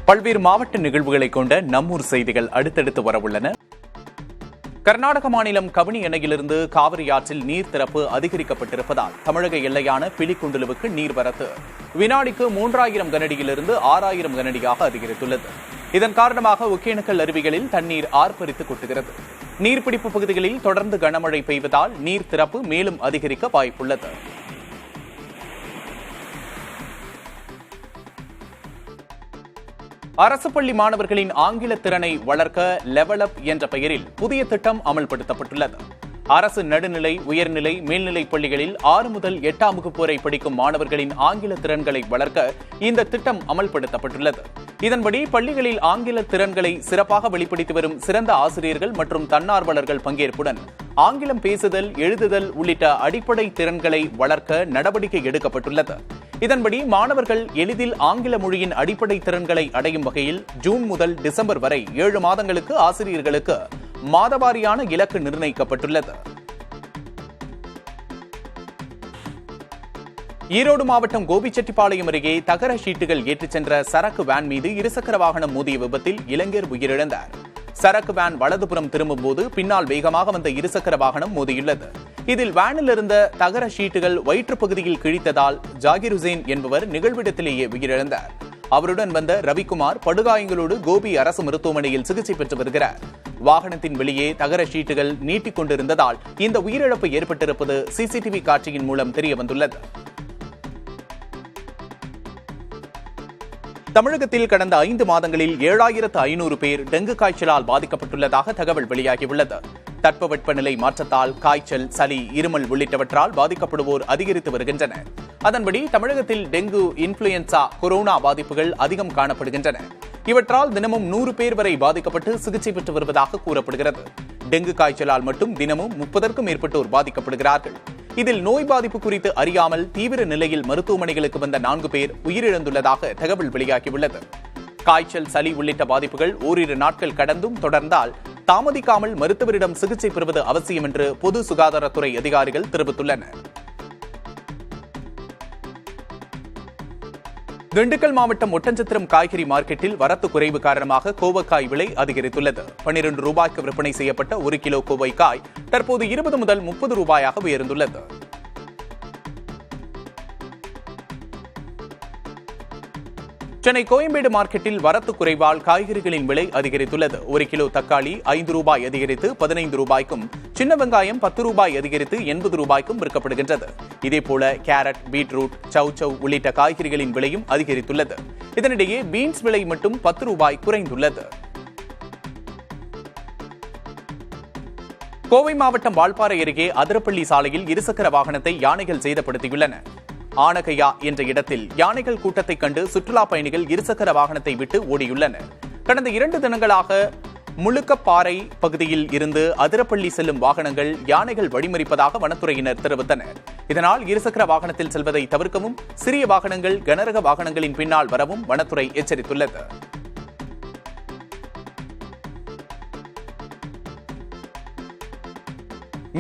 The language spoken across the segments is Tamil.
பல்வேறு மாவட்ட நிகழ்வுகளை கொண்ட நம்மூர் செய்திகள் அடுத்தடுத்து வரவுள்ளன. கர்நாடக மாநிலம் கபினி அணையிலிருந்து காவிரி ஆற்றில் நீர் திறப்பு அதிகரிக்கப்பட்டிருப்பதால் தமிழக எல்லையான பிலிகுண்டுலுவுக்கு நீர்வரத்து வினாடிக்கு 3000 கனடியிலிருந்து 6000 கனடியாக அதிகரித்துள்ளது. இதன் காரணமாக ஒகேனக்கல் அருவிகளில் தண்ணீர் ஆர்ப்பரித்து கொட்டுகிறது. நீர்பிடிப்பு பகுதிகளில் தொடர்ந்து கனமழை பெய்வதால் நீர் திறப்பு மேலும் அதிகரிக்க வாய்ப்புள்ளது. அரசு பள்ளி மாணவர்களின் ஆங்கில திறனை வளர்க்க லெவல் அப் என்ற பெயரில் புதிய திட்டம் அமல்படுத்தப்பட்டுள்ளது. அரசு நடுநிலை, உயர்நிலை, மேல்நிலைப் பள்ளிகளில் 6 முதல் 8ஆம் வகுப்பு வரை படிக்கும் மாணவர்களின் ஆங்கில திறன்களை வளர்க்க இந்த திட்டம் அமல்படுத்தப்பட்டுள்ளது. இதன்படி பள்ளிகளில் ஆங்கில திறன்களை சிறப்பாக வெளிப்படுத்தி வரும் சிறந்த ஆசிரியர்கள் மற்றும் தன்னார்வலர்கள் பங்கேற்புடன் ஆங்கிலம் பேசுதல், எழுதுதல் உள்ளிட்ட அடிப்படை திறன்களை வளர்க்க நடவடிக்கை எடுக்கப்பட்டுள்ளது. இதன்படி மாணவர்கள் எளிதில் ஆங்கில மொழியின் அடிப்படை திறன்களை அடையும் வகையில் ஜூன் முதல் டிசம்பர் வரை 7 மாதங்களுக்கு ஆசிரியர்களுக்கு மாதவாரியான இலக்கு நிர்ணயிக்கப்பட்டுள்ளது. ஈரோடு மாவட்டம் கோபிச்செட்டிப்பாளையம் அருகே தகர ஷீட்டுகள் ஏற்றிச் சென்ற சரக்கு வேன் மீது இருசக்கர வாகனம் மோதிய விபத்தில் இளைஞர் உயிரிழந்தார். சரக்கு வேன் வலதுபுறம் திரும்பும் போது பின்னால் வேகமாக வந்த இருசக்கர வாகனம் மோதியுள்ளது. இதில் வேனில் இருந்த தகர ஷீட்டுகள் வயிற்று பகுதியில் கிழித்ததால் ஜாகிர் ஹுசேன் என்பவர் நிகழ்விடத்திலேயே உயிரிழந்தார். அவருடன் வந்த ரவிக்குமார் படுகாயங்களோடு கோபி அரசு மருத்துவமனையில் சிகிச்சை பெற்று வருகிறார். வாகனத்தின் வெளியே தகர ஷீட்டுகள் நீட்டிக் கொண்டிருந்ததால் இந்த உயிரிழப்பு ஏற்பட்டிருப்பது சிசிடிவி காட்சியின் மூலம் தெரியவந்துள்ளது. தமிழகத்தில் கடந்த 5 மாதங்களில் 7500 பேர் டெங்கு காய்ச்சலால் பாதிக்கப்பட்டுள்ளதாக தகவல் வெளியாகியுள்ளது. தட்பவெப்பநிலை மாற்றத்தால் காய்ச்சல், சளி, இருமல் உள்ளிட்டவற்றால் பாதிக்கப்படுவோர் அதிகரித்து வருகின்றனர். அதன்படி தமிழகத்தில் டெங்கு, இன்ஃபுளுயன்சா, கொரோனா பாதிப்புகள் அதிகம் காணப்படுகின்றன. இவற்றால் தினமும் 100 பேர் வரை பாதிக்கப்பட்டு சிகிச்சை பெற்று வருவதாக கூறப்படுகிறது. டெங்கு காய்ச்சலால் மட்டும் தினமும் 30க்கும் மேற்பட்டோர் பாதிக்கப்படுகிறார்கள். இதில் நோய் பாதிப்பு குறித்து அறியாமல் தீவிர நிலையில் மருத்துவமனைகளுக்கு வந்த 4 பேர் உயிரிழந்துள்ளதாக தகவல் வெளியாகியுள்ளது. காய்ச்சல், சளி உள்ளிட்ட பாதிப்புகள் ஓரிரு நாட்கள் கடந்தும் தொடர்ந்தால் தாமதிக்காமல் மருத்துவரிடம் சிகிச்சை பெறுவது அவசியம் என்று பொது சுகாதாரத்துறை அதிகாரிகள் தெரிவித்துள்ளனர். திண்டுக்கல் மாவட்டம் ஒட்டன்சத்திரம் காய்கறி மார்க்கெட்டில் வரத்து குறைவு காரணமாக கோவைக்காய் விலை அதிகரித்துள்ளது. 12 ரூபாய்க்கு விற்பனை செய்யப்பட்ட 1 கிலோ கோவைக்காய் தற்போது 20 முதல் 30 ரூபாயாக உயர்ந்துள்ளது. சென்னை கோயம்பேடு மார்க்கெட்டில் வரத்து குறைவால் காய்கறிகளின் விலை அதிகரித்துள்ளது. 1 கிலோ தக்காளி 5 ரூபாய் அதிகரித்து 15 ரூபாய்க்கும், சின்ன வெங்காயம் 10 ரூபாய் அதிகரித்து 80 ரூபாய்க்கும் விற்கப்படுகின்றது. இதேபோல கேரட், பீட்ரூட், சௌச்சவ் உள்ளிட்ட காய்கறிகளின் விலையும் அதிகரித்துள்ளது. இதனிடையே பீன்ஸ் விலை மட்டும் 10 ரூபாய் குறைந்துள்ளது. கோவை மாவட்டம் வால்பாறை அருகே அதிரப்பள்ளி சாலையில் இருசக்கர வாகனத்தை யானைகள் சேதப்படுத்தியுள்ளன. ஆனகையா என்ற இடத்தில் யானைகள் கூட்டத்தை கண்டு சுற்றுலா பயணிகள் இருசக்கர வாகனத்தை விட்டு ஓடியுள்ளனர். கடந்த 2 தினங்களாக முழுக்கப்பாறை பகுதியில் இருந்து அதிரப்பள்ளி செல்லும் வாகனங்கள் யானைகள் வழிமறிப்பதாக வனத்துறையினர் தெரிவித்தனர். இதனால் இருசக்கர வாகனத்தில் செல்வதை தவிர்க்கவும், சிறிய வாகனங்கள் கனரக வாகனங்களின் பின்னால் வரவும் வனத்துறை எச்சரித்துள்ளது.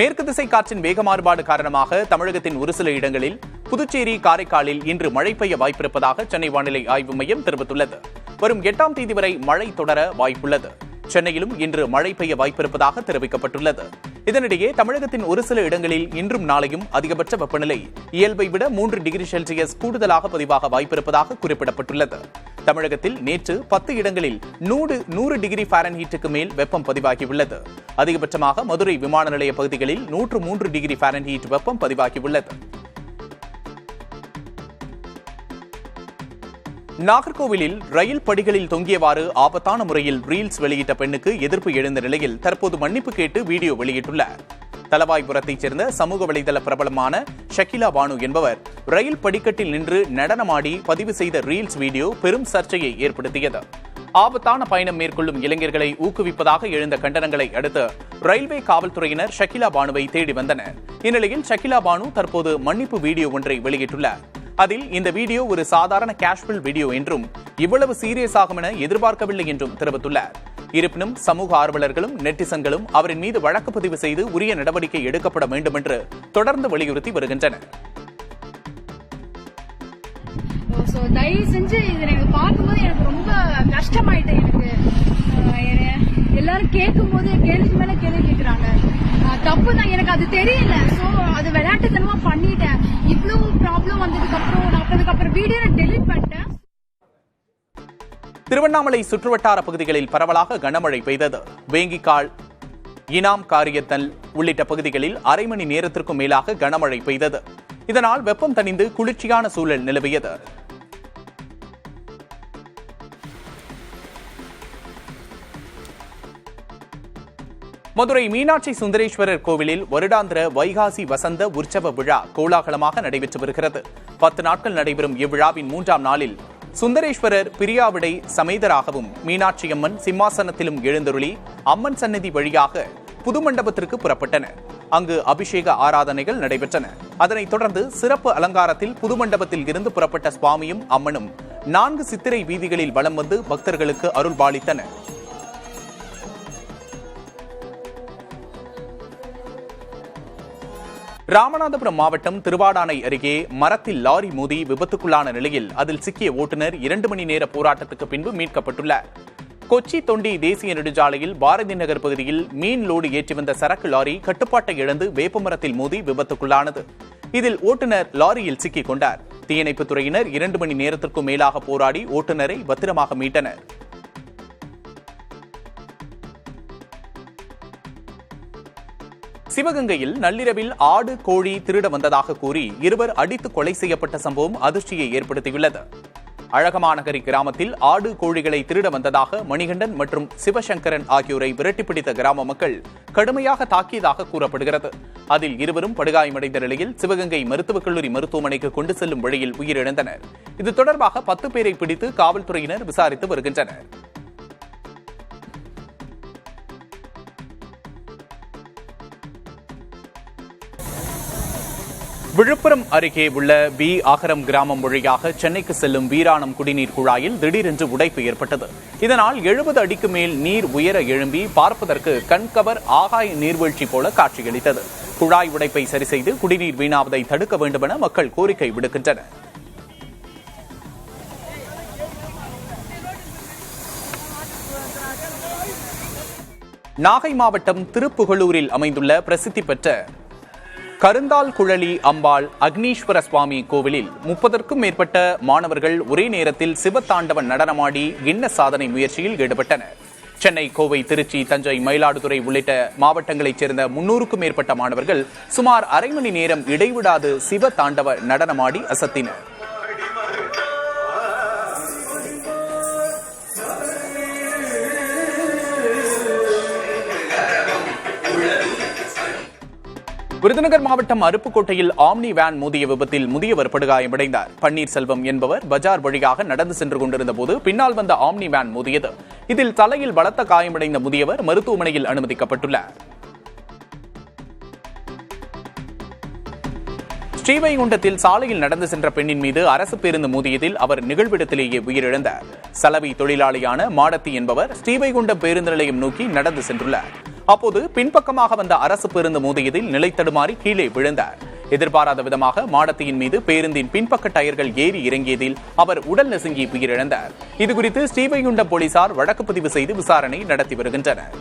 மேற்கு திசை காற்றின் வேக மாறுபாடு காரணமாக தமிழகத்தின் ஒரு சில இடங்களில், புதுச்சேரி, காரைக்காலில் இன்று மழை பெய்ய வாய்ப்பிருப்பதாக சென்னை வானிலை ஆய்வு மையம் தெரிவித்துள்ளது. வரும் 8ஆம் தேதி வரை மழை தொடர வாய்ப்புள்ளது. சென்னையிலும் இன்று மழை பெய்ய வாய்ப்பிருப்பதாக தெரிவிக்கப்பட்டுள்ளது. இதனிடையே தமிழகத்தின் ஒரு சில இடங்களில் இன்றும் நாளையும் அதிகபட்ச வெப்பநிலை இயல்பை விட 3 டிகிரி செல்சியஸ் கூடுதலாக பதிவாக வாய்ப்பிருப்பதாக குறிப்பிடப்பட்டுள்ளது. தமிழகத்தில் நேற்று 10 இடங்களில் 100 டிகிரி ஃபாரன்ஹீட்டுக்கு மேல் வெப்பம் பதிவாகியுள்ளது. அதிகபட்சமாக மதுரை விமான நிலைய பகுதிகளில் 103 டிகிரி ஃபாரன்ஹீட் வெப்பம் பதிவாகியுள்ளது. நாகர்கோவிலில் ரயில் படிகளில் தொங்கியவாறு ஆபத்தான முறையில் ரீல்ஸ் வெளியிட்ட பெண்ணுக்கு எதிர்ப்பு எழுந்த நிலையில் தற்போது மன்னிப்பு கேட்டு வீடியோ வெளியிட்டுள்ளார். தலவாய்புரத்தைச் சேர்ந்த சமூக வலைதள பிரபலமான ஷகிலா பானு என்பவர் ரயில் படிக்கட்டில் நின்று நடனமாடி பதிவு செய்த ரீல்ஸ் வீடியோ பெரும் சர்ச்சையை ஏற்படுத்தியது. ஆபத்தான பயணம் மேற்கொள்ளும் இளைஞர்களை ஊக்குவிப்பதாக எழுந்த கண்டனங்களை அடுத்து ரயில்வே காவல்துறையினர் ஷகிலா பானுவை தேடி வந்தனர். இந்நிலையில் ஷகிலா பானு தற்போது மன்னிப்பு வீடியோ ஒன்றை வெளியிட்டுள்ளார். அதில் இந்த வீடியோ ஒரு சாதாரண கேஷுவல் வீடியோ என்றும் இவ்வளவு சீரியஸ் ஆகும் என எதிர்பார்க்கவில்லை என்றும் தெரிவித்துள்ளார். இருப்பினும் சமூக ஆர்வலர்களும் நெட்டிசன்களும் அவரின் மீது வழக்கு பதிவு செய்து உரிய நடவடிக்கை எடுக்கப்பட வேண்டும் என்று தொடர்ந்து வலியுறுத்தி வருகின்றனர். தயவு செஞ்சு இதை பார்க்கும்போது எனக்கு ரொம்ப கஷ்டமாயிட்டேன். எனக்கு எல்லாரும் கேட்கும்போது கேள்விக்கு மேல கேள்வி கேட்கறாங்க. தப்பு தான், எனக்கு அது தெரியல. சோ அது விளையாட்டுத்தனமா பண்ணிட்டேன். இவ்வளவு ப்ராப்ளம் வந்ததுக்கு அப்புறம் வீடியோ டெலீட் பண்ணிட்டேன். திருவண்ணாமலை சுற்றுவட்டார பகுதிகளில் பரவலாக கனமழை பெய்தது. வேங்கிக்கால், இனாம் காரியத்தல் உள்ளிட்ட பகுதிகளில் அரை மணி நேரத்திற்கும் மேலாக கனமழை பெய்தது. இதனால் வெப்பம் தணிந்து குளிர்ச்சியான சூழல் நிலவியது. மதுரை மீனாட்சி சுந்தரேஸ்வரர் கோவிலில் வருடாந்திர வைகாசி வசந்த உற்சவ விழா கோலாகலமாக நடைபெற்று வருகிறது. 10 நாட்கள் நடைபெறும் இவ்விழாவின் 3ஆம் நாளில் சுந்தரேஸ்வரர் பிரியாவிடை சமேதராகவும் மீனாட்சியம்மன் சிம்மாசனத்திலும் எழுந்தருளி அம்மன் சன்னதி வழியாக புது மண்டபத்திற்கு புறப்பட்டனர். அங்கு அபிஷேக ஆராதனைகள் நடைபெற்றன. அதனைத் தொடர்ந்து சிறப்பு அலங்காரத்தில் புது மண்டபத்தில் இருந்து புறப்பட்ட சுவாமியும் அம்மனும் 4 சித்திரை வீதிகளில் வலம் வந்து பக்தர்களுக்கு அருள்பாலித்தனர். ராமநாதபுரம் மாவட்டம் திருவாடானை அருகே மரத்தில் லாரி மோதி விபத்துக்குள்ளான நிலையில் அதில் சிக்கிய ஓட்டுநர் 2 மணி நேர போராட்டத்துக்கு பின்பு மீட்கப்பட்டுள்ளார். கொச்சி தொண்டி தேசிய நெடுஞ்சாலையில் பாரதி நகர் பகுதியில் மீன் லோடு ஏற்றி வந்த சரக்கு லாரி கட்டுப்பாட்டை இழந்து வேப்பமரத்தில் மோதி விபத்துக்குள்ளானது. இதில் ஓட்டுநர் லாரியில் சிக்கிக் கொண்டார். தீயணைப்புத் துறையினர் 2 மணி நேரத்திற்கும் மேலாக போராடி ஓட்டுநரை பத்திரமாக மீட்டனர். சிவகங்கையில் நள்ளிரவில் ஆடு, கோழி திருட வந்ததாக கூறி 2 அடித்து கொலை செய்யப்பட்ட சம்பவம் அதிர்ச்சியை ஏற்படுத்தியுள்ளது. அழகமாநகரி கிராமத்தில் ஆடு, கோழிகளை திருட வந்ததாக மணிகண்டன் மற்றும் சிவசங்கரன் ஆகியோரை விரட்டிப்பிடித்த கிராம மக்கள் கடுமையாக தாக்கியதாக கூறப்படுகிறது. அதில் 2 படுகாயமடைந்த நிலையில் சிவகங்கை மருத்துவக் கல்லூரி மருத்துவமனைக்கு கொண்டு செல்லும் வழியில் உயிரிழந்தனர். இது தொடர்பாக 10 பேரை பிடித்து காவல்துறையினர் விசாரித்து வருகின்றனர். விழுப்புரம் அருகே உள்ள பி ஆகரம் கிராமம் வழியாக சென்னைக்கு செல்லும் வீராணம் குடிநீர் குழாயில் திடீரென்று உடைப்பு ஏற்பட்டது. இதனால் 70 அடிக்கு மேல் நீர் உயர எழும்பி பார்ப்பதற்கு கண்கவர் ஆகாய நீர்வீழ்ச்சி போல காட்சியளித்தது. குழாய் உடைப்பை சரி செய்து குடிநீர் வீணாவதை தடுக்க வேண்டுமென மக்கள் கோரிக்கை விடுக்கின்றனர். நாகை மாவட்டம் திருப்புகலூரில் அமைந்துள்ள பிரசித்தி பெற்ற கருந்தால் குழலி அம்பாள் அக்னீஸ்வர சுவாமி கோவிலில் 30க்கும் மேற்பட்ட மாணவர்கள் ஒரே நேரத்தில் சிவத்தாண்டவன் நடனமாடி கின்னஸ் சாதனை முயற்சியில் ஈடுபட்டனர். சென்னை, கோவை, திருச்சி, தஞ்சை, மயிலாடுதுறை உள்ளிட்ட மாவட்டங்களைச் சேர்ந்த 300க்கும் மேற்பட்ட மாணவர்கள் சுமார் அரை மணி நேரம் இடைவிடாது சிவத்தாண்டவ நடனமாடி அசத்தினர். விருதுநகர் மாவட்டம் அருப்புக்கோட்டையில் ஆம்னி வேன் மோதிய விபத்தில் முதியவர் படுகாயமடைந்தார். பன்னீர்செல்வம் என்பவர் பஜார் வழியாக நடந்து சென்று கொண்டிருந்த போது பின்னால் வந்த ஆம்னி வேன் மோதியது. இதில் தலையில் பலத்த காயமடைந்த முதியவர் மருத்துவமனையில் அனுமதிக்கப்பட்டுள்ளார். ஸ்ரீவைகுண்டத்தில் சாலையில் நடந்து சென்ற பெண்ணின் மீது அரசு பேருந்து மோதியதில் அவர் நிகழ்விடத்திலேயே உயிரிழந்தார். சலவை தொழிலாளியான மாடத்தி என்பவர் ஸ்ரீவைகுண்டம் பேருந்து நிலையம் நோக்கி நடந்து சென்றுள்ளார். அப்போது பின்பக்கமாக வந்த அரசு பேருந்து மோதியதில் நிலை தடுமாறி கீழே விழுந்தார். எதிர்பாராத விதமாக மாடத்தியின் மீது பேருந்தின் பின்பக்க டயர்கள் ஏறி இறங்கியதில் அவர் உடல் நசுங்கி உயிரிழந்தார். இதுகுறித்து ஸ்ரீவைகுண்டம் போலீசார் வழக்கு பதிவு செய்து விசாரணை நடத்தி வருகின்றனர்.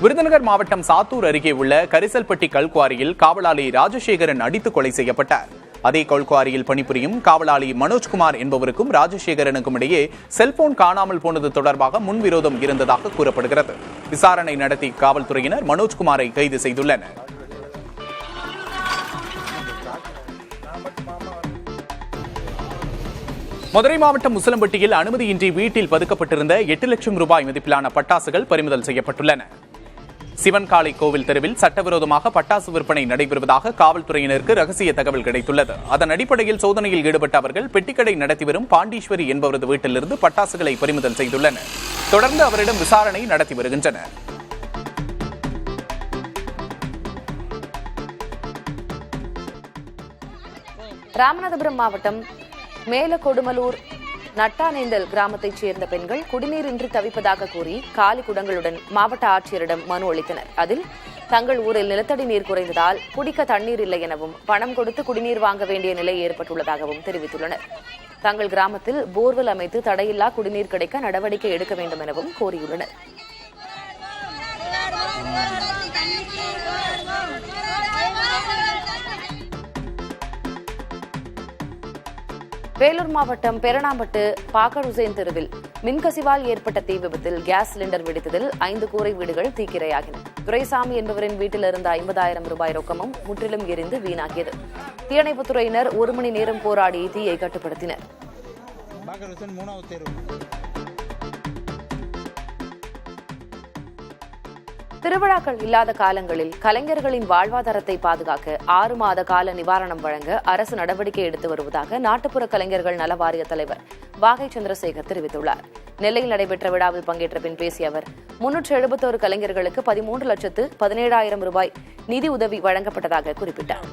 விருதுநகர் மாவட்டம் சாத்தூர் அருகே உள்ள கரிசல்பட்டி கல்குவாரியில் காவலாளி ராஜசேகரன் அடித்து கொலை செய்யப்பட்டார். அதே கல்குவாரியில் பணிபுரியும் காவலாளி மனோஜ்குமார் என்பவருக்கும் ராஜசேகரனுக்கும் இடையே செல்போன் காணாமல் போனது தொடர்பாக முன்விரோதம் இருந்ததாக கூறப்படுகிறது. விசாரணை நடத்தி காவல்துறையினர் மனோஜ்குமாரை கைது செய்துள்ளனர். மதுரை மாவட்டம் முசலம்பட்டியில் அனுமதியின்றி வீட்டில் பதுக்கப்பட்டிருந்த 8 லட்சம் ரூபாய் மதிப்பிலான பட்டாசுகள் பறிமுதல் செய்யப்பட்டுள்ளன. சிவன்காளி கோவில் தெருவில் சட்டவிரோதமாக பட்டாசு விற்பனை நடைபெறுவதாக காவல்துறையினருக்கு ரகசிய தகவல் கிடைத்துள்ளது. அதன் அடிப்படையில் சோதனையில் ஈடுபட்ட அவர்கள் பெட்டிக்கடை நடத்தி வரும் பாண்டீஸ்வரி என்பவரது வீட்டிலிருந்து பட்டாசுகளை பறிமுதல் செய்துள்ளனர். தொடர்ந்து அவரிடம் விசாரணை நடத்தி வருகின்றனர். ராமநாதபுரம் மாவட்டம் மேலகொடுமலூர் நட்டானேந்தல் கிராமத்தைச் சேர்ந்த பெண்கள் குடிநீரின்றி தவிப்பதாக கூறி காலி குடங்களுடன் மாவட்ட ஆட்சியரிடம் மனு அளித்தனர். அதில் தங்கள் ஊரில் நிலத்தடி நீர் குறைந்ததால் குடிக்க தண்ணீர் இல்லை எனவும் பணம் கொடுத்து குடிநீர் வாங்க வேண்டிய நிலை ஏற்பட்டுள்ளதாகவும் தெரிவித்துள்ளனர். தங்கள் கிராமத்தில் போர்வெல் அமைத்து தடையில்லா குடிநீர் கிடைக்க நடவடிக்கை எடுக்க வேண்டும் எனவும் கோரியுள்ளனர். வேலூர் மாவட்டம் பெரணாம்பட்டு பாக்கர் ஹுசேன் தெருவில் மின்கசிவால் ஏற்பட்ட தீ விபத்தில் கேஸ் சிலிண்டர் வெடித்ததில் 5 கூரை வீடுகள் தீக்கிரையாகின. துரைசாமி என்பவரின் வீட்டில் இருந்த 50,000 ரூபாய் ரொக்கமும் முற்றிலும் எரிந்து வீணாகியது. தீயணைப்புத் துறையினர் 1 மணி நேரம் போராடி தீயை கட்டுப்படுத்தினர். திருவிழாக்கள் இல்லாத காலங்களில் கலைஞர்களின் வாழ்வாதாரத்தை பாதுகாக்க 6 மாத கால நிவாரணம் வழங்க அரசு நடவடிக்கை எடுத்து வருவதாக நாட்டுப்புற கலைஞர்கள் நல வாரிய தலைவர் வாகை சந்திரசேகர் தெரிவித்துள்ளார். நெல்லையில் நடைபெற்ற விழாவில் பங்கேற்ற பின் பேசிய அவர் 371 கலைஞர்களுக்கு 13,17,000 ரூபாய் நிதி உதவி வழங்கப்பட்டதாக குறிப்பிட்டார்.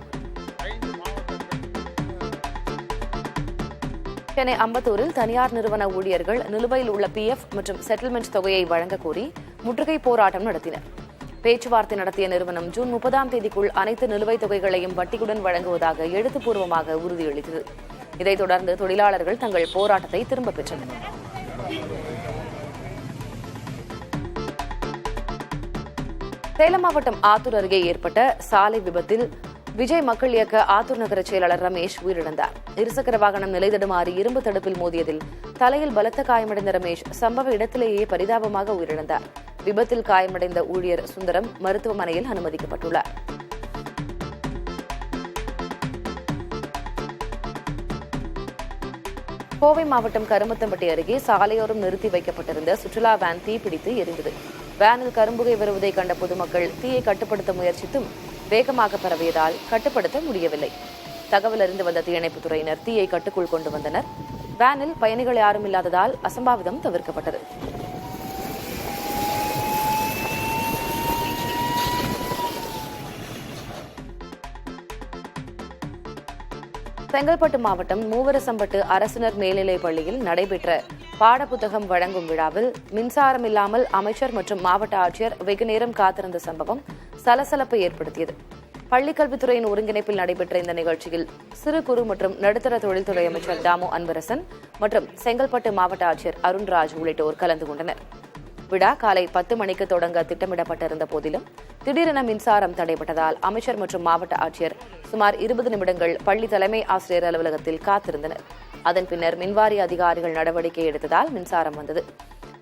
சென்னை அம்பத்தூரில் தனியார் நிறுவன ஊழியர்கள் நிலுவையில் உள்ள PF மற்றும் செட்டில்மெண்ட் தொகையை வழங்க கோரி முற்றுகை போராட்டம் நடத்தினர். பேச்சுவார்த்தை நடத்திய நிறுவனம் ஜூன் 30ஆம் தேதிக்குள் அனைத்து நிலுவைத் தொகைகளையும் வட்டியுடன் வழங்குவதாக எழுத்துப்பூர்வமாக உறுதியளித்தது. இதைத் தொடர்ந்து தொழிலாளர்கள் தங்கள் போராட்டத்தை திரும்பப் பெற்றனர். சேலம் மாவட்டம் ஆத்தூர் அருகே ஏற்பட்ட சாலை விபத்தில் விஜய் மக்கள் இயக்க ஆத்தூர் நகர செயலாளர் ரமேஷ் உயிரிழந்தார். இருசக்கர வாகனம் நிலை தடுமாறி இரும்பு தடுப்பில் மோதியதில் தலையில் பலத்த காயமடைந்த ரமேஷ் சம்பவ இடத்திலேயே பரிதாபமாக உயிரிழந்தார். விபத்தில் காயமடைந்த ஊழியர் சுந்தரம் மருத்துவமனையில் அனுமதிக்கப்பட்டுள்ளார். கோவை மாவட்டம் கருமத்தம்பட்டி அருகே சாலையோரம் நிறுத்தி வைக்கப்பட்டிருந்த சுற்றுலா வேன் தீப்பிடித்து எரிந்தது. வேனில் கரும்புகை வருவதை கண்ட பொதுமக்கள் தீயை கட்டுப்படுத்த முயற்சித்தும் வேகமாக பரவியதால் கட்டுப்படுத்த முடியவில்லை. தகவல் அறிந்து வந்த தீயணைப்புத் துறையினர் தீயை கட்டுக்குள் கொண்டு வந்தனர். வேனில் பயணிகள் யாரும் இல்லாததால் அசம்பாவிதம் தவிர்க்கப்பட்டது. செங்கல்பட்டு மாவட்டம் மூவரசம்பட்டு அரசினர் மேல்நிலைப் பள்ளியில் நடைபெற்ற பாடப்புத்தகம் வழங்கும் விழாவில் மின்சாரம் இல்லாமல் அமைச்சர் மற்றும் மாவட்ட ஆட்சியர் வெகுநேரம் காத்திருந்த சம்பவம் சலசலப்பை ஏற்படுத்தியது. பள்ளிக்கல்வித்துறையின் ஒருங்கிணைப்பில் நடைபெற்ற இந்த நிகழ்ச்சியில் சிறு குறு மற்றும் நடுத்தர தொழில்துறை அமைச்சர் தாமு அன்பரசன் மற்றும் செங்கல்பட்டு மாவட்ட ஆட்சியர் அருண்ராஜ் உள்ளிட்டோர் கலந்து கொண்டனர். விழா காலை 10 மணிக்கு தொடங்க திட்டமிடப்பட்டிருந்த போதிலும் திடீரென மின்சாரம் தடைபட்டதால் அமைச்சர் மற்றும் மாவட்ட ஆட்சியர் சுமார் 20 நிமிடங்கள் பள்ளி தலைமை ஆசிரியர் அலுவலகத்தில் காத்திருந்தனர். அதன் பின்னர் மின்வாரிய அதிகாரிகள் நடவடிக்கை எடுத்ததால் மின்சாரம் வந்தது.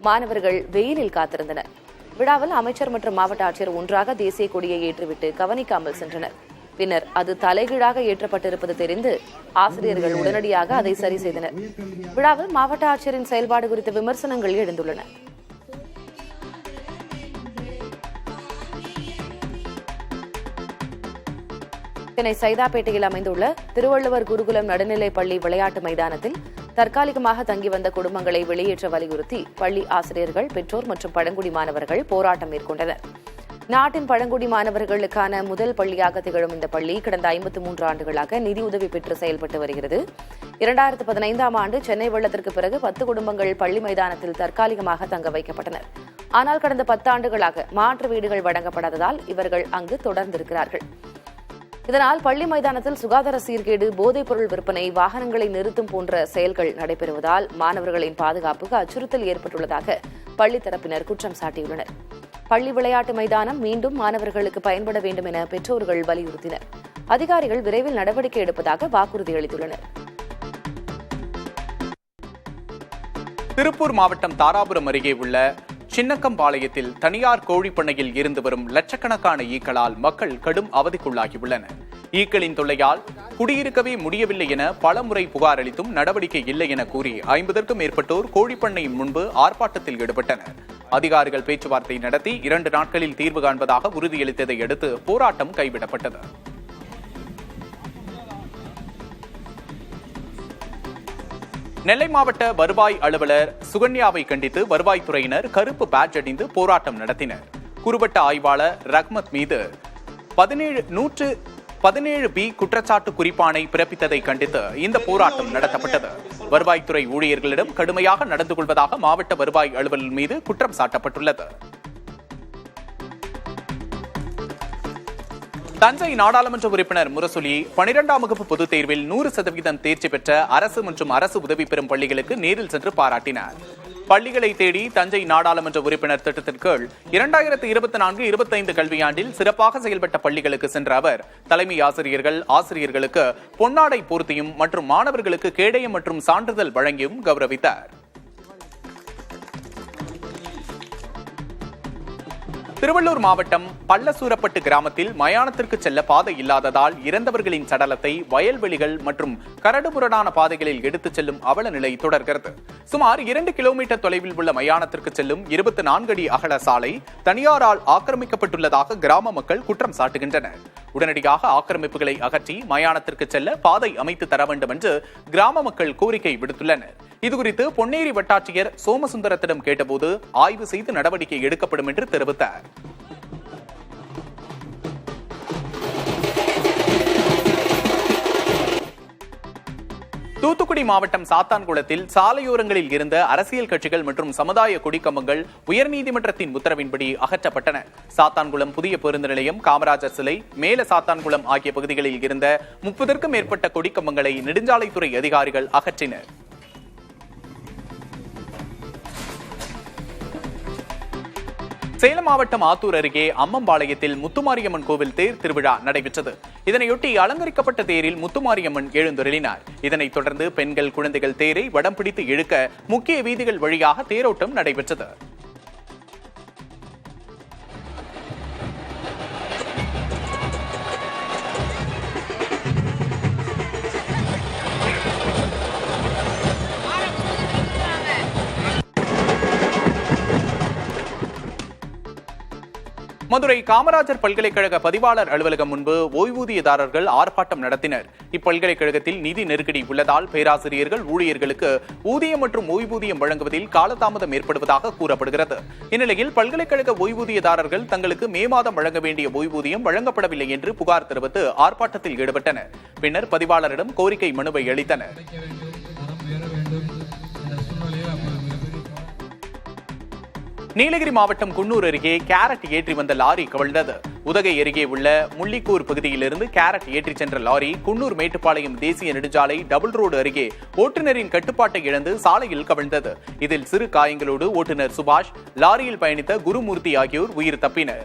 மாணவர்கள் வெயிலில் காத்திருந்தனர். விழாவில் அமைச்சர் மற்றும் மாவட்ட ஆட்சியர் ஒன்றாக தேசிய கொடியை ஏற்றிவிட்டு கவனிக்காமல் சென்றனர். பின்னர் அது தலைகீழாக ஏற்றப்பட்டிருப்பது தெரிந்து ஆசிரியர்கள் உடனடியாக அதை சரி செய்தனர். விழாவில் மாவட்ட ஆட்சியரின் செயல்பாடு குறித்த விமர்சனங்கள் எழுந்துள்ளன. சென்னை சைதாப்பேட்டையில் அமைந்துள்ள திருவள்ளுவர் குருகுலம் நடுநிலைப் பள்ளி விளையாட்டு மைதானத்தில் தற்காலிகமாக தங்கி வந்த குடும்பங்களை வெளியேற்ற வலியுறுத்தி பள்ளி ஆசிரியர்கள், பெற்றோர் மற்றும் பழங்குடி மாணவர்கள் போராட்டம் மேற்கொண்டனர். நாட்டின் பழங்குடி மாணவர்களுக்கான முதல் பள்ளியாக திகழும் இந்த பள்ளி கடந்த 53 ஆண்டுகளாக நிதியுதவி பெற்று செயல்பட்டு வருகிறது. 2015ஆம் ஆண்டு சென்னை வெள்ளத்திற்கு பிறகு 10 குடும்பங்கள் பள்ளி மைதானத்தில் தற்காலிகமாக தங்க வைக்கப்பட்டனர். ஆனால் கடந்த 10 ஆண்டுகளாக மாற்று வீடுகள் வழங்கப்படாததால் இவர்கள் அங்கு தொடர்ந்திருக்கிறார்கள். இதனால் பள்ளி மைதானத்தில் சுகாதார சீர்கேடு, போதைப் பொருள் விற்பனை, வாகனங்களை நிறுத்தும் போன்ற செயல்கள் நடைபெறுவதால் மாணவர்களின் பாதுகாப்புக்கு அச்சுறுத்தல் ஏற்பட்டுள்ளதாக பள்ளி தரப்பினர் குற்றம் சாட்டியுள்ளனர். பள்ளி விளையாட்டு மைதானம் மீண்டும் மாணவர்களுக்கு பயன்பட வேண்டும் என பெற்றோர்கள் வலியுறுத்தினர். அதிகாரிகள் விரைவில் நடவடிக்கை எடுப்பதாக வாக்குறுதி அளித்துள்ளனர். திருப்பூர் மாவட்டம் தாராபுரம் அருகே உள்ள சின்னக்கம்பாளையத்தில் தனியார் கோழிப்பண்ணையில் இருந்து வரும் லட்சக்கணக்கான ஈக்களால் மக்கள் கடும் அவதிக்குள்ளாகியுள்ளனர். ஈக்களின் தொல்லையால் குடியிருக்கவே முடியவில்லை என பலமுறை புகார் அளித்தும் நடவடிக்கை இல்லை என கூறி 50க்கும் மேற்பட்டோர் கோழிப்பண்ணை முன்பு ஆர்ப்பாட்டத்தில் ஈடுபட்டனர். அதிகாரிகள் பேச்சுவார்த்தை நடத்தி 2 நாட்களில் தீர்வு காண்பதாக உறுதியளித்ததை அடுத்து போராட்டம் கைவிடப்பட்டது. நெல்லை மாவட்ட வருவாய் அலுவலர் சுகன்யாவை கண்டித்து வருவாய்த்துறையினர் கருப்பு பேட்ஜ் அணிந்து போராட்டம் நடத்தினர். குறுவட்ட ஆய்வாளர் ரஹ்மத் மீது 17B குற்றச்சாட்டு குறிப்பானை பிறப்பித்ததை கண்டித்து இந்த போராட்டம் நடத்தப்பட்டது. வருவாய்த்துறை ஊழியர்களிடம் கடுமையாக நடந்து கொள்வதாக மாவட்ட வருவாய் அலுவலர் மீது குற்றம் சாட்டப்பட்டுள்ளது. தஞ்சை நாடாளுமன்ற உறுப்பினர் முரசொலி 12ஆம் வகுப்பு பொதுத் தேர்வில் 100% தேர்ச்சி பெற்ற அரசு மற்றும் அரசு உதவி பெறும் பள்ளிகளுக்கு நேரில் சென்று பாராட்டினார். பள்ளிகளை தேடி தஞ்சை நாடாளுமன்ற உறுப்பினர் திட்டத்தின் கீழ் 2024-25 கல்வியாண்டில் சிறப்பாக செயல்பட்ட பள்ளிகளுக்கு சென்ற அவர் தலைமை ஆசிரியர்களுக்கு பொன்னாடை போர்த்தியும் மற்றும் மாணவர்களுக்கு கேடயம் மற்றும் சான்றிதழ் வழங்கியும் கௌரவித்தார். திருவள்ளூர் மாவட்டம் பள்ளசூரப்பட்டு கிராமத்தில் மயானத்திற்கு செல்ல பாதை இல்லாததால் இறந்தவர்களின் சடலத்தை வயல்வெளிகள் மற்றும் கரடுமுரடான பாதைகளில் எடுத்துச் செல்லும் அவல நிலை தொடர்கிறது. சுமார் 2 கிலோமீட்டர் தொலைவில் உள்ள மயானத்திற்கு செல்லும் 24 அடி அகல சாலை தனியாரால் ஆக்கிரமிக்கப்பட்டுள்ளதாக கிராம மக்கள் குற்றம் சாட்டுகின்றனர். உடனடியாக ஆக்கிரமிப்புகளை அகற்றி மயானத்திற்கு செல்ல பாதை அமைத்து தர வேண்டும் என்று கிராம மக்கள் கோரிக்கை விடுத்துள்ளனர். இதுகுறித்து பொன்னேரி வட்டாட்சியர் சோமசுந்தரத்திடம் கேட்டபோது ஆய்வு செய்து நடவடிக்கை எடுக்கப்படும் என்று தெரிவித்தார். தூத்துக்குடி மாவட்டம் சாத்தான்குளத்தில் சாலையோரங்களில் இருந்த அரசியல் கட்சிகள் மற்றும் சமுதாய கொடிக்கம்பங்கள் உயர்நீதிமன்றத்தின் உத்தரவின்படி அகற்றப்பட்டன. சாத்தான்குளம் புதிய பேருந்து நிலையம், காமராஜர் சிலை, மேல சாத்தான்குளம் ஆகிய பகுதிகளில் இருந்த 30க்கும் மேற்பட்ட கொடிக்கம்பங்களை நெடுஞ்சாலைத்துறை அதிகாரிகள் அகற்றினர். சேலம் மாவட்டம் ஆத்தூர் அருகே அம்மம்பாளையத்தில் முத்துமாரியம்மன் கோவில் தேர் திருவிழா நடைபெற்றது. இதனையொட்டி அலங்கரிக்கப்பட்ட தேரில் முத்துமாரியம்மன் எழுந்தருளினார். இதனைத் தொடர்ந்து பெண்கள், குழந்தைகள் தேரை வடம் பிடித்து இழுக்க முக்கிய வீதிகள் வழியாக தேரோட்டம் நடைபெற்றது. மதுரை காமராஜர் பல்கலைக்கழக பதிவாளர் அலுவலகம் முன்பு ஓய்வூதியதாரர்கள் ஆர்ப்பாட்டம் நடத்தினர். இப்பல்கலைக்கழகத்தில் நிதி நெருக்கடி உள்ளதால் பேராசிரியர்கள், ஊழியர்களுக்கு ஊதியம் மற்றும் ஓய்வூதியம் வழங்குவதில் காலதாமதம் ஏற்படுவதாக கூறப்படுகிறது. இந்நிலையில் பல்கலைக்கழக ஓய்வூதியதாரர்கள் தங்களுக்கு மே மாதம் வழங்க வேண்டிய ஓய்வூதியம் வழங்கப்படவில்லை என்று புகார் தெரிவித்து ஆர்ப்பாட்டத்தில் ஈடுபட்டனர். பின்னர் பதிவாளரிடம் கோரிக்கை மனுவை அளித்தனர். நீலகிரி மாவட்டம் குன்னூர் அருகே கேரட் ஏற்றி வந்த லாரி கவிழ்ந்தது. உதகை அருகே உள்ள முள்ளிக்கூர் பகுதியிலிருந்து கேரட் ஏற்றி சென்ற லாரி குன்னூர் மேட்டுப்பாளையம் தேசிய நெடுஞ்சாலை டபுள் ரோடு அருகே ஓட்டுநரின் கட்டுப்பாட்டை இழந்து சாலையில் கவிழ்ந்தது. இதில் சிறு காயங்களோடு ஓட்டுநர் சுபாஷ், லாரியில் பயணித்த குருமூர்த்தி ஆகியோர் உயிர் தப்பினர்.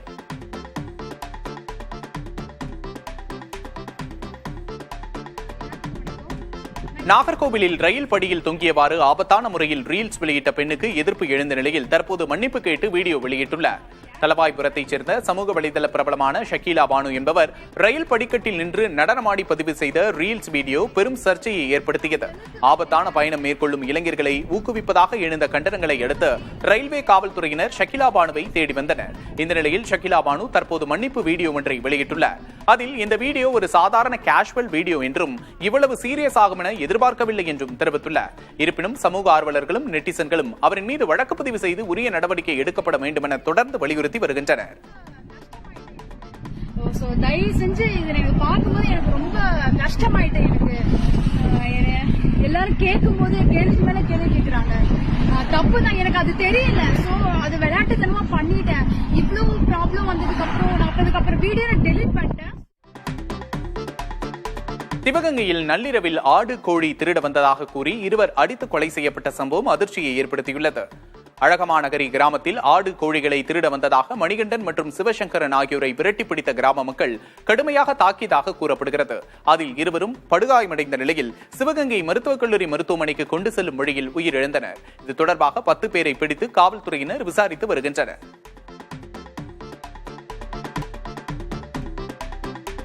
நாகர்கோவிலில் ரயில் படியில் தொங்கியவாறு ஆபத்தான முறையில் ரீல்ஸ் வெளியிட்ட பெண்ணுக்கு எதிர்ப்பு எழுந்த நிலையில் தற்போது மன்னிப்பு கேட்டு வீடியோ வெளியிட்டுள்ளார். தலவாய்புரத்தைச் சேர்ந்த சமூக வலைதள பிரபலமான ஷக்கீலா பானு என்பவர் ரயில் படிக்கட்டில் நின்று நடனமாடி பதிவு செய்த ரீல்ஸ் வீடியோ பெரும் சர்ச்சையை ஏற்படுத்தியது. ஆபத்தான பயணம் மேற்கொள்ளும் இளைஞர்களை ஊக்குவிப்பதாக எழுந்த கண்டனங்களை அடுத்து ரயில்வே காவல்துறையினர் ஷக்கீலா பானுவை தேடி வந்தனர். இந்த நிலையில் ஷக்கீலா பானு தற்போது மன்னிப்பு வீடியோ ஒன்றை வெளியிட்டுள்ளார். அதில் இந்த வீடியோ ஒரு சாதாரண கேஷுவல் வீடியோ என்றும் இவ்வளவு சீரியஸ் ஆகும் என எதிர்பார்க்கவில்லை என்றும் தெரிவித்துள்ளார். இருப்பினும் சமூக ஆர்வலர்களும் நெட்டிசன்களும் அவரின் மீது வழக்கு பதிவு செய்து உரிய நடவடிக்கை எடுக்கப்பட வேண்டும் என தொடர்ந்து வலியுறுத்தி வருகின்றனர். தயவு செஞ்சு இதை எனக்கு பார்க்கும்போது எனக்கு ரொம்ப கஷ்டமாயிட்டு. எனக்கு எல்லாரும் கேட்கும் போது கேள்வி மேல கேள்வி கேட்கிறாங்க. தப்பு தான், எனக்கு அது தெரியல. சோ அது விளையாட்டுத்தனமா பண்ணிட்டேன். இவ்வளவு ப்ராப்ளம் வந்ததுக்கு அப்புறம் வீடியோ டெலீட் பண்ணிட்டேன். சிவகங்கையில் நள்ளிரவில் ஆடு, கோழி திருட வந்ததாக கூறி இருவர் அடித்து கொலை செய்யப்பட்ட சம்பவம் அதிர்ச்சியை ஏற்படுத்தியுள்ளது. அழகமாநகரி கிராமத்தில் ஆடு, கோழிகளை திருட வந்ததாக மணிகண்டன் மற்றும் சிவசங்கரன் ஆகியோரை விரட்டி பிடித்த கிராம மக்கள் கடுமையாக தாக்கியதாக கூறப்படுகிறது. அதில் இருவரும் படுகாயமடைந்த நிலையில் சிவகங்கை மருத்துவக் கல்லூரி மருத்துவமனைக்கு கொண்டு செல்லும் வழியில் உயிரிழந்தனர். இது தொடர்பாக 10 பேரை பிடித்து காவல்துறையினர் விசாரித்து வருகின்றனர்.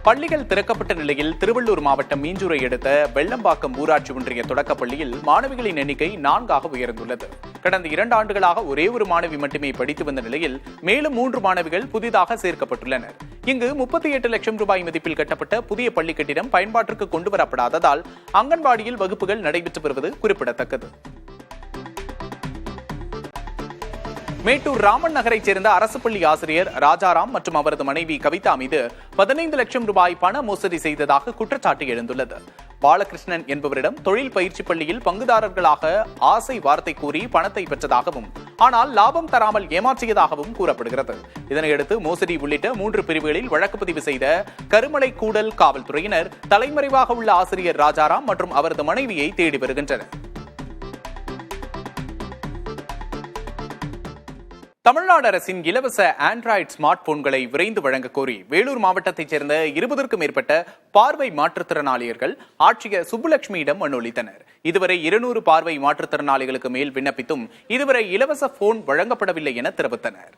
பள்ளிகள் திறக்கப்பட்ட நிலையில் திருவள்ளூர் மாவட்டம் மீஞ்சூரை அடுத்த வெள்ளம்பாக்கம் ஊராட்சி ஒன்றிய தொடக்கப்பள்ளியில் மாணவிகளின் எண்ணிக்கை 4ஆக உயர்ந்துள்ளது. கடந்த 2 ஆண்டுகளாக ஒரே ஒரு மாணவி மட்டுமே படித்து வந்த நிலையில் மேலும் 3 மாணவிகள் புதிதாக சேர்க்கப்பட்டுள்ளனர். இங்கு 38 லட்சம் ரூபாய் மதிப்பில் கட்டப்பட்ட புதிய பள்ளி கட்டிடம் பயன்பாட்டிற்கு கொண்டுவரப்படாததால் அங்கன்வாடியில் வகுப்புகள் நடைபெற்று வருவது குறிப்பிடத்தக்கது. மேட்டூர் ராமன் நகரைச் சேர்ந்த அரசு பள்ளி ஆசிரியர் ராஜாராம் மற்றும் அவரது மனைவி கவிதா மீது 15 லட்சம் ரூபாய் பண மோசடி செய்ததாக குற்றச்சாட்டு எழுந்துள்ளது. பாலகிருஷ்ணன் என்பவரிடம் தொழில் பயிற்சி பள்ளியில் பங்குதாரர்களாக ஆசை வார்த்தை கூறி பணத்தை பெற்றதாகவும் ஆனால் லாபம் தராமல் ஏமாற்றியதாகவும் கூறப்படுகிறது. இதனையடுத்து மோசடி உள்ளிட்ட 3 பிரிவுகளில் வழக்கு பதிவு செய்த கருமலை கூடல் காவல்துறையினர் தலைமறைவாக உள்ள ஆசிரியர் ராஜாராம் மற்றும் அவரது மனைவியை தேடி வருகின்றனர். தமிழ்நாடு அரசின் இலவச ஆண்ட்ராய்டு ஸ்மார்ட் போன்களை விரைந்து வழங்க கோரி வேலூர் மாவட்டத்தைச் சேர்ந்த 20க்கும் மேற்பட்ட பார்வை மாற்றுத்திறனாளிகள் ஆட்சியர் சுப்புலட்சுமியிடம் மனு அளித்தனர். இதுவரை 200 பார்வை மாற்றுத்திறனாளிகளுக்கு மேல் விண்ணப்பித்தும் இதுவரை இலவச போன் வழங்கப்படவில்லை என தெரிவித்தனர்.